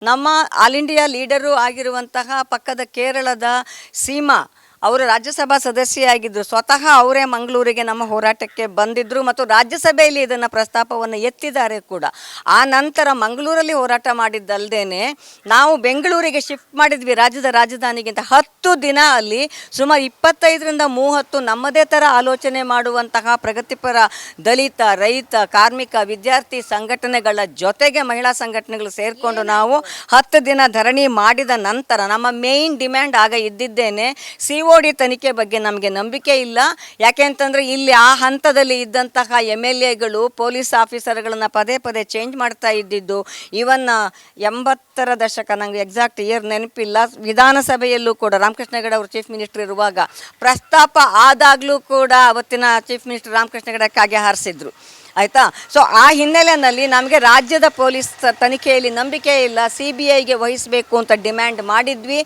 ನಮ್ಮ all India leader ಆಗಿರುವಂತಹ ಪಕ್ಕದ ಕೇರಳದ ಸೀಮಾ ಅವರು ರಾಜ್ಯಸಭಾ ಸದಸ್ಯೆಯಾಗಿದ್ದರು. ಸ್ವತಃ ಅವರೇ ಮಂಗಳೂರಿಗೆ ನಮ್ಮ ಹೋರಾಟಕ್ಕೆ ಬಂದಿದ್ದರು ಮತ್ತು ರಾಜ್ಯಸಭೆಯಲ್ಲಿ ಇದನ್ನು ಪ್ರಸ್ತಾಪವನ್ನು ಎತ್ತಿದ್ದಾರೆ ಕೂಡ. ಆ ನಂತರ ಮಂಗಳೂರಲ್ಲಿ ಹೋರಾಟ ಮಾಡಿದ್ದಲ್ಲದೆ ನಾವು ಬೆಂಗಳೂರಿಗೆ ಶಿಫ್ಟ್ ಮಾಡಿದ್ವಿ ರಾಜ್ಯದ ರಾಜಧಾನಿಗಿಂತ 10 ದಿನ ಅಲ್ಲಿ ಸುಮಾರು 25ರಿಂದ 30 ನಮ್ಮದೇ ಥರ ಆಲೋಚನೆ ಮಾಡುವಂತಹ ಪ್ರಗತಿಪರ ದಲಿತ, ರೈತ, ಕಾರ್ಮಿಕ, ವಿದ್ಯಾರ್ಥಿ ಸಂಘಟನೆಗಳ ಜೊತೆಗೆ ಮಹಿಳಾ ಸಂಘಟನೆಗಳು ಸೇರಿಕೊಂಡು ನಾವು 10 ದಿನ ಧರಣಿ ಮಾಡಿದ ನಂತರ ನಮ್ಮ ಮೇಯ್ನ್ ಡಿಮ್ಯಾಂಡ್ ಆಗ ಇದ್ದಿದ್ದೇನೆ COD ತನಿಖೆ ಬಗ್ಗೆ ನಮಗೆ ನಂಬಿಕೆ ಇಲ್ಲ. ಯಾಕೆ ಅಂತಂದರೆ ಇಲ್ಲಿ ಆ ಹಂತದಲ್ಲಿ ಇದ್ದಂತಹ MLAಗಳು ಪೊಲೀಸ್ ಆಫೀಸರ್ಗಳನ್ನು ಪದೇ ಪದೇ ಚೇಂಜ್ ಮಾಡ್ತಾ ಇದ್ದಿದ್ದು. ಇವನ್ 80ರ ದಶಕ, ನನಗೆ ಎಕ್ಸಾಕ್ಟ್ ಇಯರ್ ನೆನಪಿಲ್ಲ, ವಿಧಾನಸಭೆಯಲ್ಲೂ ಕೂಡ ರಾಮಕೃಷ್ಣ ಹೆಗಡೆ ಅವರು ಚೀಫ್ ಮಿನಿಸ್ಟರ್ ಇರುವಾಗ ಪ್ರಸ್ತಾಪ ಆದಾಗಲೂ ಕೂಡ ಅವತ್ತಿನ ಚೀಫ್ ಮಿನಿಸ್ಟರ್ ರಾಮಕೃಷ್ಣ ಹೆಗಡೆ ಕಾಗೆ ಹಾರಿಸಿದ್ರು. ಆಯಿತಾ. ಸೊ ಆ ಹಿನ್ನೆಲೆಯಲ್ಲಿ ನಮಗೆ ರಾಜ್ಯದ ಪೊಲೀಸ್ ತನಿಖೆಯಲ್ಲಿ ನಂಬಿಕೆ ಇಲ್ಲ, CBIಗೆ ವಹಿಸಬೇಕು ಅಂತ ಡಿಮ್ಯಾಂಡ್ ಮಾಡಿದ್ವಿ.